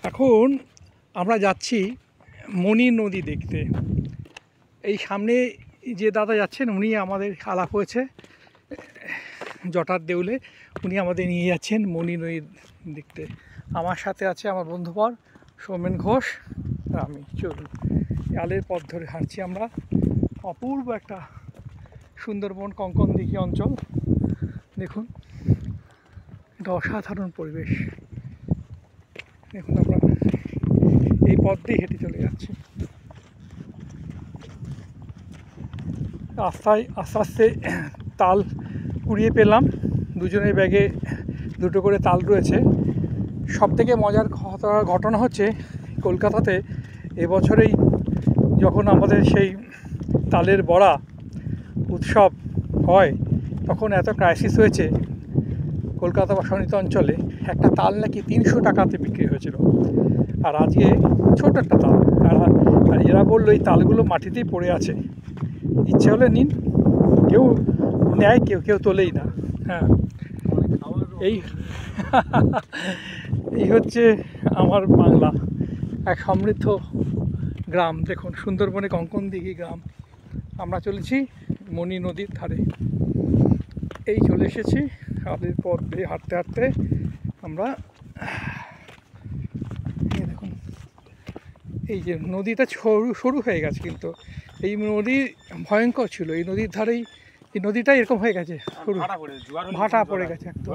এখন আমরা যাচ্ছি মণি নদী দেখতে। এই সামনে যে দাদা যাচ্ছেন উনি আমাদের আলাপ হয়েছে জটার দেউলে, উনি আমাদের নিয়ে যাচ্ছেন মণি নদী দেখতে। আমার সাথে আছে আমার বন্ধুবর সৌমেন ঘোষ আর আমি। চলুন আলের পথ ধরে হাঁটছি আমরা। অপূর্ব একটা সুন্দরবন কঙ্কনদিঘি অঞ্চল, দেখুন এটা অসাধারণ পরিবেশ। দেখুন আমরা এই পথ দিয়ে হেঁটে চলে যাচ্ছি। রাস্তায় আস্তে আস্তে তাল কুড়িয়ে পেলাম, দুজনের ব্যাগে দুটো করে তাল রয়েছে। সবথেকে মজার ঘটনা হচ্ছে কলকাতাতে এবছরেই যখন আমাদের সেই তালের বড়া উৎসব হয় তখন এত ক্রাইসিস হয়েছে কলকাতা বা সন্নিহিত অঞ্চলে, একটা তাল নাকি 300 টাকাতে বিক্রি হয়েছিল। আর আজকে ছোট একটা তাল, আর এরা বললো এই তালগুলো মাটিতেই পড়ে আছে, ইচ্ছে হলে নিন। কেউ নেয়, কেউ তোলেই না। হ্যাঁ, এই হচ্ছে আমার বাংলা, এক সমৃদ্ধ গ্রাম। দেখুন সুন্দরবনে কঙ্কনদিঘি গ্রাম। আমরা চলেছি মণি নদীর ধারে, এই চলে এসেছি। আলের পথ দিয়ে হাঁটতে হাঁটতে আমরা দেখুন এই যে নদীটা সরু হয়ে গেছে, কিন্তু এই নদী ভয়ঙ্কর ছিল। এই নদীর ধারেই এই নদীটা এরকম হয়ে গেছে, সরু ভাটা পড়ে গেছে একদম।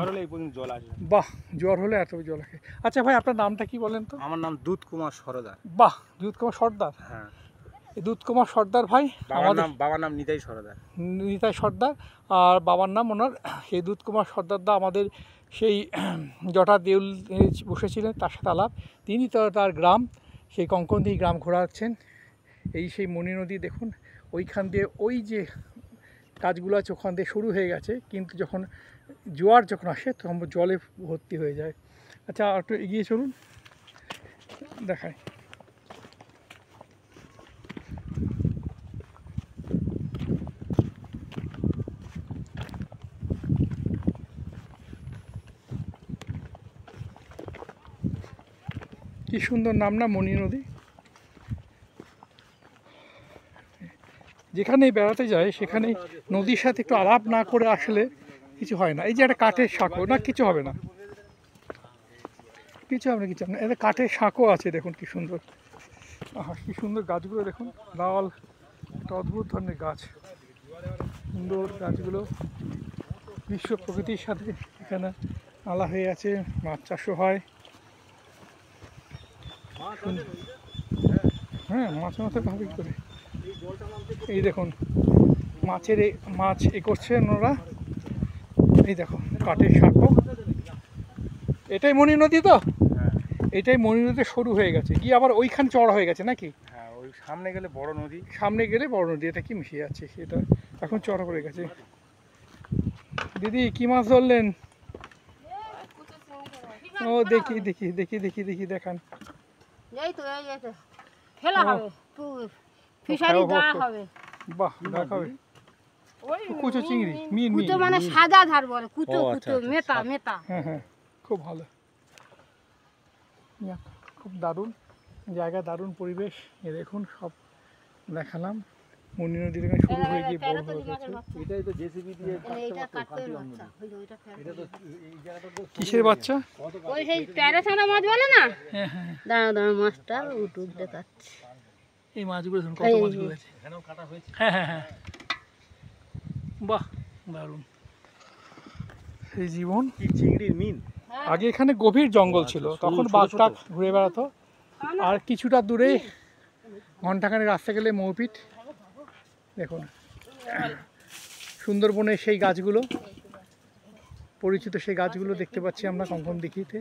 বাহ, জোয়ার হলে এত জল আসে। আচ্ছা ভাই, আপনার নামটা কি বলেন তো? আমার নাম দুধ কুমার সরদার। বাহ, দুধ কুমার সর্দার। হ্যাঁ, এই দুধ কুমার সর্দার ভাই, বাবার নাম নিতাই সরদার। নিতাই সর্দার আর বাবার নাম ওনার। সেই দুধ কুমার সর্দারদা আমাদের সেই জটা দেউল বসেছিলেন, তার সাথে আলাপ। তিনি তো তার গ্রাম সেই কঙ্কনদিঘি গ্রাম ঘোরাচ্ছেন। এই সেই মণি নদী দেখুন, ওইখান দিয়ে ওই যে কাজগুলো আছে ওখান দিয়ে শুরু হয়ে গেছে, কিন্তু যখন জোয়ার যখন আসে তখন জলে ভর্তি হয়ে যায়। আচ্ছা একটু এগিয়ে চলুন, দেখায়। কি সুন্দর নাম না, মণি নদী। যেখানে বেড়াতে যায় সেখানে নদীর সাথে একটু আলাপ না করে আসলে কিছু হয় না। এই যে একটা কাঠের সাঁকো, না কিছু হবে না, কিছু হবে না, কিছু হবে না। এটা কাঠের সাঁকো আছে, দেখুন কি সুন্দর। আহা, কি সুন্দর গাছগুলো দেখুন, লাল একটা অদ্ভুত ধরনের গাছ, সুন্দর গাছগুলো। বিশ্ব প্রকৃতির সাথে এখানে আলা হয়ে আছে। মাছ চাষও হয়। হ্যাঁ, মাছ ভাবে করে। এই দেখুন মাছ করছেন ওরা। এই দেখো কাঠের সাঁকো। এটাই মণি নদী তো? এটাই মণি নদী শুরু হয়ে গেছে, গিয়ে আবার ওইখানে চড়া হয়ে গেছে নাকি? হ্যাঁ, ওই সামনে গেলে বড় নদী। সামনে গেলে বড় নদী, এটা কি মিশে যাচ্ছে সেটা এখন চড়া করে গেছে। দিদি কি মাছ ধরলেন? ও দেখি দেখি দেখি দেখি দেখি দেখান। বাহ, দেখাবে কুচো চিংড়ি, কুচো মানে সাদা ধার বলে, কুচো কুচো মেটা মেটা। হ্যাঁ হ্যাঁ, খুব ভালো, খুব দারুণ জায়গা, দারুণ পরিবেশ। এ দেখুন সব দেখালাম। মণি নদীর এখানে শুরু হয়ে গিয়ে বড় হয়ে গেছে। এটাই তো জেসিবি দিয়ে কিসের বাচ্চা? ওই সেই প্যারাছানা মাছ বলে না? হ্যাঁ হ্যাঁ, দাঁড়া দাঁড়া মাছটা উঠুক দেখাচ্ছে। এই মাছগুলো দেখুন কত মাছগুলো আছে। হ্যাঁ হ্যাঁ হ্যাঁ, বাহ দারুণ এই জীবন। কি চিংড়ির মিন। আগে এখানে গভীর জঙ্গল ছিল, তখন বাঘ টাঘ ঘুরে বেড়াতো। আর কিছুটা দূরে ঘন্টাখানেক রাস্তা গেলে মৌপিঠ। দেখুন সুন্দরবনের সেই গাছগুলো, পরিচিত সেই গাছগুলো দেখতে পাচ্ছি আমরা কঙ্কনদিঘিতে।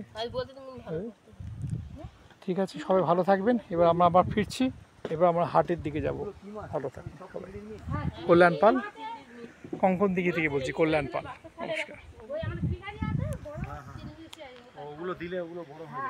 ঠিক আছে, সবাই ভালো থাকবেন। এবার আমরা আবার ফিরছি, এবার আমরা হাটের দিকে যাব। ভালো থাকবেন সবাই। কল্যাণ পাল, কঙ্কনদিঘি থেকে বলছি, কল্যাণ পাল। নমস্কার। ওগুলো দিলে ওগুলো বড় হবে।